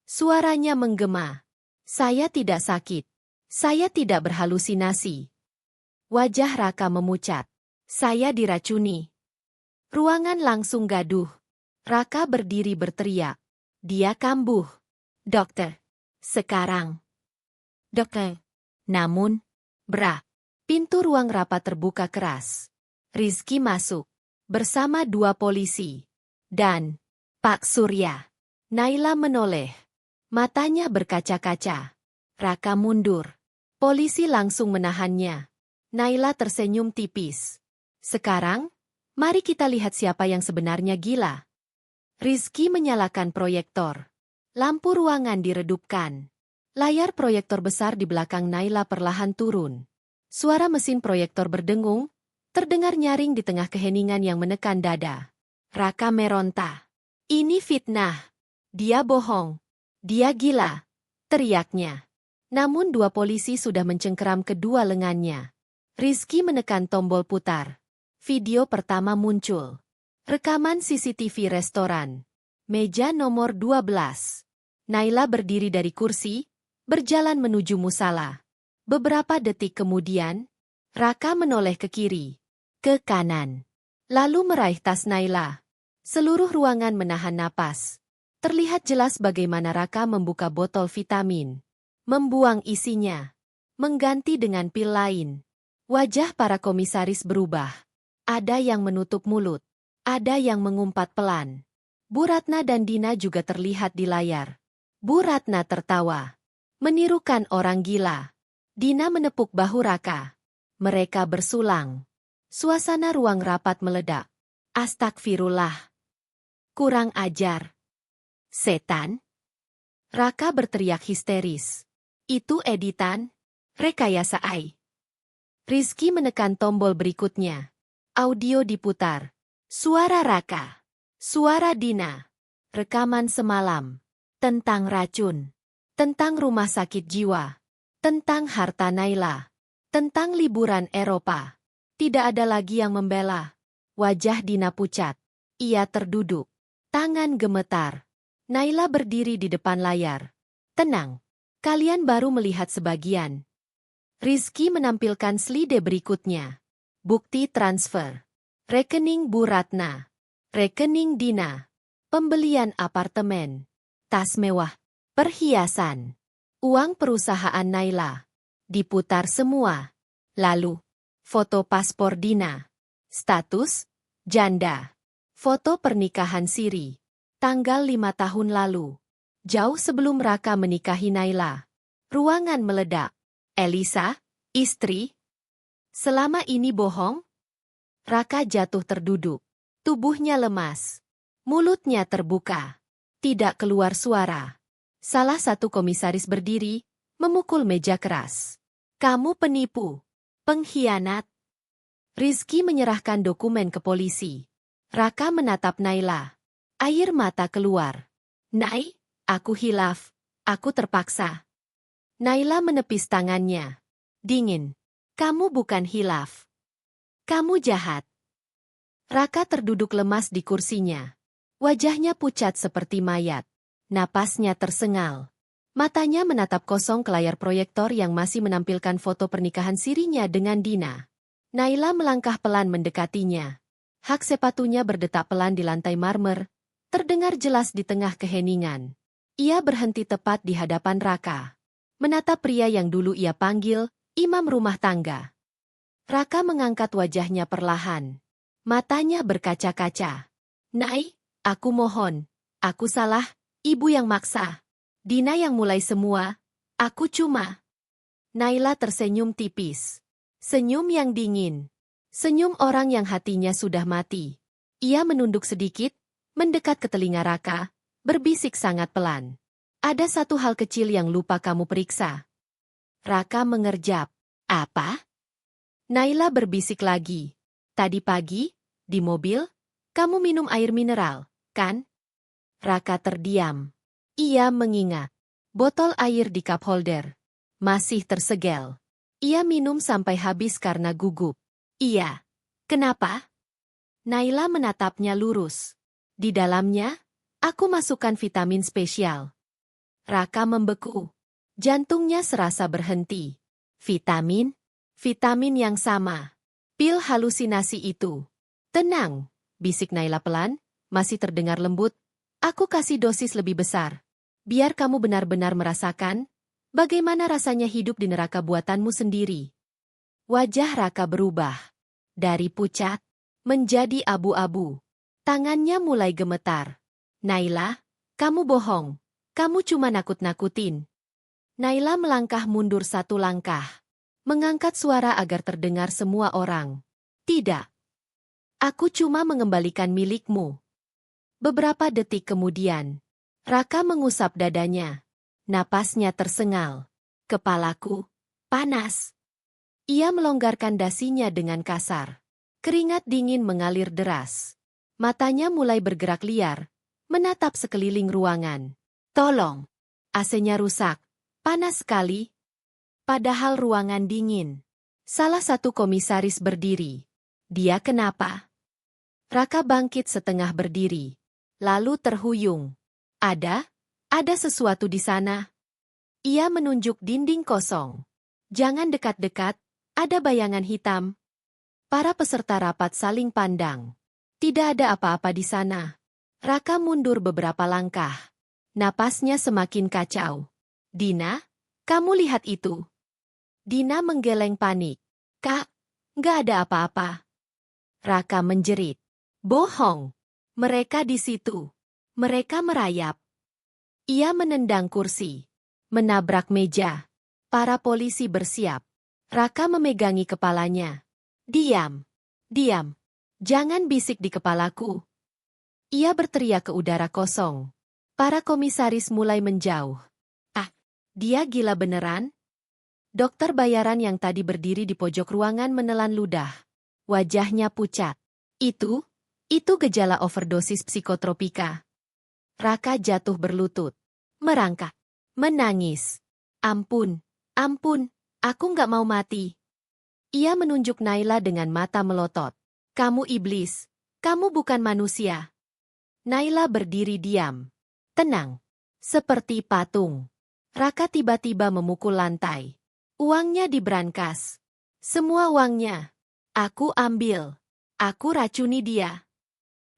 Suaranya menggema. Saya tidak sakit. Saya tidak berhalusinasi. Wajah Raka memucat. Saya diracuni. Ruangan langsung gaduh. Raka berdiri berteriak. Dia kambuh. Dokter. Sekarang. Dokter. Namun, pintu ruang rapat terbuka keras. Rizky masuk. Bersama 2 polisi. Dan Pak Surya. Naila menoleh. Matanya berkaca-kaca. Raka mundur. Polisi langsung menahannya. Naila tersenyum tipis. Sekarang, mari kita lihat siapa yang sebenarnya gila. Rizky menyalakan proyektor. Lampu ruangan diredupkan. Layar proyektor besar di belakang Naila perlahan turun. Suara mesin proyektor berdengung, terdengar nyaring di tengah keheningan yang menekan dada. Raka meronta. Ini fitnah. Dia bohong. Dia gila. Teriaknya. Namun dua polisi sudah mencengkeram kedua lengannya. Rizky menekan tombol putar. Video pertama muncul. Rekaman CCTV restoran. Meja nomor 12. Naila berdiri dari kursi, berjalan menuju musala. Beberapa detik kemudian, Raka menoleh ke kiri, ke kanan. Lalu meraih tas Naila. Seluruh ruangan menahan napas. Terlihat jelas bagaimana Raka membuka botol vitamin. Membuang isinya. Mengganti dengan pil lain. Wajah para komisaris berubah. Ada yang menutup mulut. Ada yang mengumpat pelan. Bu Ratna dan Dina juga terlihat di layar. Bu Ratna tertawa. Menirukan orang gila. Dina menepuk bahu Raka. Mereka bersulang. Suasana ruang rapat meledak. Astagfirullah. Kurang ajar. Setan. Raka berteriak histeris. Itu editan. Rekayasa AI. Rizky menekan tombol berikutnya. Audio diputar. Suara Raka. Suara Dina. Rekaman semalam. Tentang racun. Tentang rumah sakit jiwa. Tentang harta Naila. Tentang liburan Eropa. Tidak ada lagi yang membela. Wajah Dina pucat. Ia terduduk. Tangan gemetar. Naila berdiri di depan layar. Tenang. Kalian baru melihat sebagian. Rizky menampilkan slide berikutnya. Bukti transfer. Rekening Bu Ratna. Rekening Dina. Pembelian apartemen. Tas mewah. Perhiasan. Uang perusahaan Naila. Diputar semua. Lalu, foto paspor Dina. Status, janda. Foto pernikahan siri. Tanggal 5 tahun lalu. Jauh sebelum Raka menikahi Naila. Ruangan meledak. Elisa, istri. Selama ini bohong? Raka jatuh terduduk. Tubuhnya lemas. Mulutnya terbuka. Tidak keluar suara. Salah satu komisaris berdiri, memukul meja keras. Kamu penipu. Pengkhianat. Rizky menyerahkan dokumen ke polisi. Raka menatap Naila. Air mata keluar. Nai, aku hilaf. Aku terpaksa. Naila menepis tangannya. Dingin. Kamu bukan hilaf. Kamu jahat. Raka terduduk lemas di kursinya. Wajahnya pucat seperti mayat. Napasnya tersengal. Matanya menatap kosong ke layar proyektor yang masih menampilkan foto pernikahan sirinya dengan Dina. Naila melangkah pelan mendekatinya. Hak sepatunya berdetak pelan di lantai marmer, terdengar jelas di tengah keheningan. Ia berhenti tepat di hadapan Raka. Menatap pria yang dulu ia panggil imam rumah tangga. Raka mengangkat wajahnya perlahan. Matanya berkaca-kaca. Nai, aku mohon. Aku salah, ibu yang maksa. Dina yang mulai semua. Aku cuma. Naila tersenyum tipis. Senyum yang dingin. Senyum orang yang hatinya sudah mati. Ia menunduk sedikit, mendekat ke telinga Raka, berbisik sangat pelan. Ada satu hal kecil yang lupa kamu periksa. Raka mengerjap. Apa? Naila berbisik lagi. Tadi pagi, di mobil, kamu minum air mineral, kan? Raka terdiam. Ia mengingat. Botol air di cup holder. Masih tersegel. Ia minum sampai habis karena gugup. Iya. Kenapa? Naila menatapnya lurus. Di dalamnya, aku masukkan vitamin spesial. Raka membeku. Jantungnya serasa berhenti. Vitamin? Vitamin yang sama. Pil halusinasi itu. Tenang, bisik Naila pelan, masih terdengar lembut. Aku kasih dosis lebih besar. Biar kamu benar-benar merasakan bagaimana rasanya hidup di neraka buatanmu sendiri. Wajah Raka berubah. Dari pucat, menjadi abu-abu. Tangannya mulai gemetar. Naila, kamu bohong. Kamu cuma nakut-nakutin. Naila melangkah mundur satu langkah. Mengangkat suara agar terdengar semua orang. Tidak. Aku cuma mengembalikan milikmu. Beberapa detik kemudian, Raka mengusap dadanya. Napasnya tersengal. Kepalaku panas. Ia melonggarkan dasinya dengan kasar. Keringat dingin mengalir deras. Matanya mulai bergerak liar, menatap sekeliling ruangan. Tolong. AC-nya rusak. Panas sekali. Padahal ruangan dingin. Salah satu komisaris berdiri. Dia kenapa? Raka bangkit setengah berdiri. Lalu terhuyung. Ada sesuatu di sana. Ia menunjuk dinding kosong. Jangan dekat-dekat, ada bayangan hitam. Para peserta rapat saling pandang. Tidak ada apa-apa di sana. Raka mundur beberapa langkah. Napasnya semakin kacau. Dina, kamu lihat itu. Dina menggeleng panik. Kak, nggak ada apa-apa. Raka menjerit. Bohong. Mereka di situ. Mereka merayap. Ia menendang kursi. Menabrak meja. Para polisi bersiap. Raka memegangi kepalanya. Diam. Diam. Jangan bisik di kepalaku. Ia berteriak ke udara kosong. Para komisaris mulai menjauh. Ah, dia gila beneran? Dokter bayaran yang tadi berdiri di pojok ruangan menelan ludah. Wajahnya pucat. Itu gejala overdosis psikotropika. Raka jatuh berlutut. Merangkak. Menangis. Ampun, aku nggak mau mati. Ia menunjuk Naila dengan mata melotot. Kamu iblis, kamu bukan manusia. Naila berdiri diam. Tenang. Seperti patung. Raka tiba-tiba memukul lantai. Uangnya dibrankas. Semua uangnya. Aku ambil. Aku racuni dia.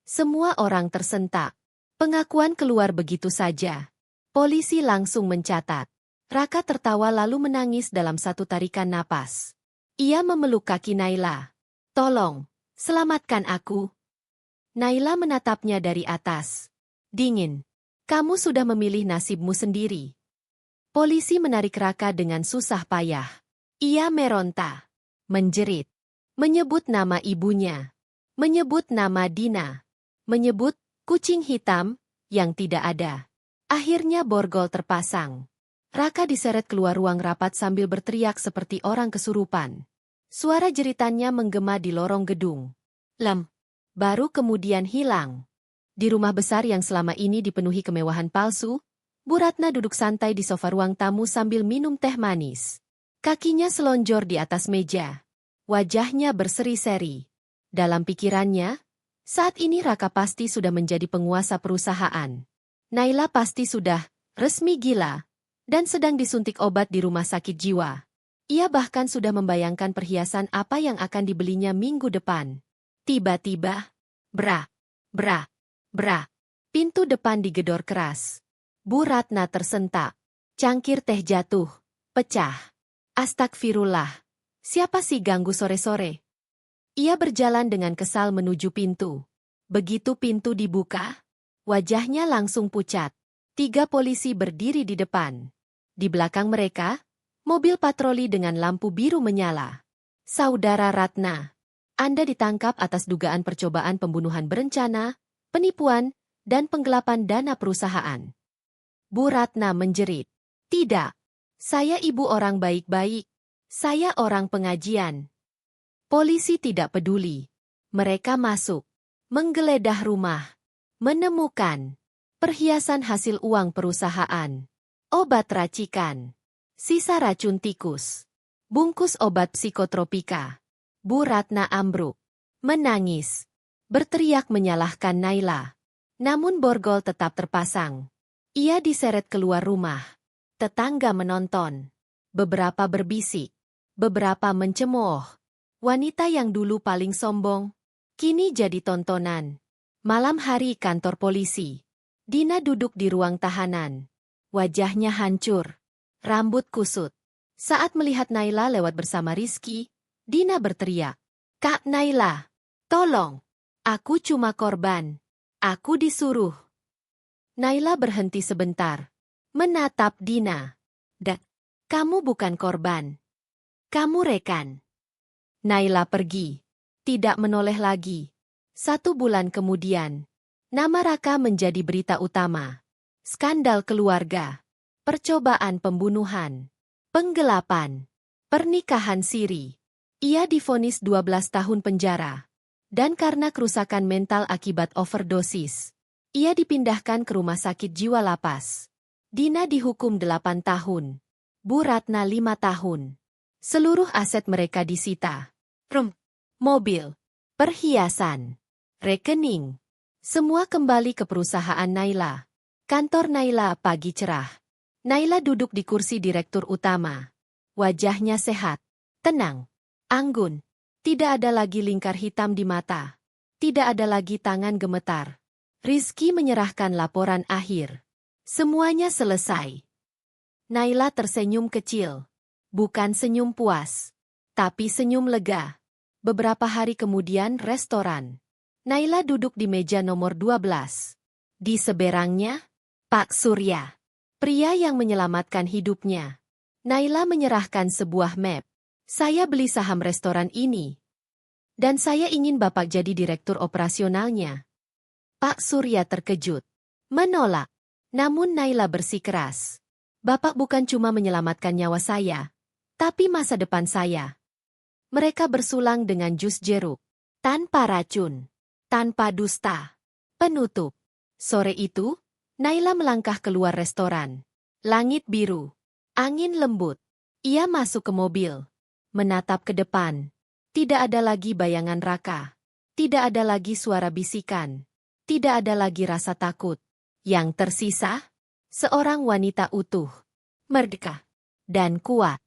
Semua orang tersentak. Pengakuan keluar begitu saja. Polisi langsung mencatat. Raka tertawa lalu menangis dalam satu tarikan napas. Ia memeluk kaki Naila. Tolong, selamatkan aku. Naila menatapnya dari atas. Dingin. Kamu sudah memilih nasibmu sendiri. Polisi menarik Raka dengan susah payah. Ia meronta. Menjerit. Menyebut nama ibunya. Menyebut nama Dina. Menyebut kucing hitam yang tidak ada. Akhirnya borgol terpasang. Raka diseret keluar ruang rapat sambil berteriak seperti orang kesurupan. Suara jeritannya menggema di lorong gedung. Baru kemudian hilang. Di rumah besar yang selama ini dipenuhi kemewahan palsu, Bu Ratna duduk santai di sofa ruang tamu sambil minum teh manis. Kakinya selonjor di atas meja. Wajahnya berseri-seri. Dalam pikirannya, saat ini Raka pasti sudah menjadi penguasa perusahaan. Naila pasti sudah resmi gila dan sedang disuntik obat di rumah sakit jiwa. Ia bahkan sudah membayangkan perhiasan apa yang akan dibelinya minggu depan. Tiba-tiba, bra. Pintu depan digedor keras. Bu Ratna tersentak. Cangkir teh jatuh. Pecah. Astagfirullah. Siapa sih ganggu sore-sore? Ia berjalan dengan kesal menuju pintu. Begitu pintu dibuka, wajahnya langsung pucat. 3 polisi berdiri di depan. Di belakang mereka, mobil patroli dengan lampu biru menyala. Saudara Ratna, Anda ditangkap atas dugaan percobaan pembunuhan berencana, penipuan, dan penggelapan dana perusahaan. Bu Ratna menjerit. Tidak. Saya ibu orang baik-baik. Saya orang pengajian. Polisi tidak peduli. Mereka masuk. Menggeledah rumah. Menemukan. Perhiasan hasil uang perusahaan. Obat racikan. Sisa racun tikus. Bungkus obat psikotropika. Bu Ratna ambruk. Menangis. Berteriak menyalahkan Naila. Namun borgol tetap terpasang. Ia diseret keluar rumah. Tetangga menonton. Beberapa berbisik. Beberapa mencemooh. Wanita yang dulu paling sombong, kini jadi tontonan. Malam hari kantor polisi. Dina duduk di ruang tahanan. Wajahnya hancur. Rambut kusut. Saat melihat Naila lewat bersama Rizky, Dina berteriak. Kak Naila, tolong. Aku cuma korban. Aku disuruh. Naila berhenti sebentar. Menatap Dina. Kamu bukan korban. Kamu rekan. Naila pergi. Tidak menoleh lagi. 1 bulan kemudian, nama Raka menjadi berita utama. Skandal keluarga. Percobaan pembunuhan. Penggelapan. Pernikahan siri. Ia divonis 12 tahun penjara. Dan karena kerusakan mental akibat overdosis, ia dipindahkan ke rumah sakit jiwa lapas. Dina dihukum 8 tahun. Bu Ratna 5 tahun. Seluruh aset mereka disita. Mobil, perhiasan, rekening. Semua kembali ke perusahaan Naila. Kantor Naila pagi cerah. Naila duduk di kursi direktur utama. Wajahnya sehat, tenang, anggun. Tidak ada lagi lingkar hitam di mata. Tidak ada lagi tangan gemetar. Rizky menyerahkan laporan akhir. Semuanya selesai. Naila tersenyum kecil. Bukan senyum puas, tapi senyum lega. Beberapa hari kemudian restoran. Naila duduk di meja nomor 12. Di seberangnya, Pak Surya. Pria yang menyelamatkan hidupnya. Naila menyerahkan sebuah map. Saya beli saham restoran ini. Dan saya ingin Bapak jadi direktur operasionalnya. Pak Surya terkejut. Menolak. Namun Naila bersikeras. Bapak bukan cuma menyelamatkan nyawa saya, tapi masa depan saya. Mereka bersulang dengan jus jeruk. Tanpa racun. Tanpa dusta. Penutup. Sore itu, Naila melangkah keluar restoran. Langit biru. Angin lembut. Ia masuk ke mobil. Menatap ke depan. Tidak ada lagi bayangan Raka. Tidak ada lagi suara bisikan. Tidak ada lagi rasa takut. Yang tersisa, seorang wanita utuh, merdeka, dan kuat.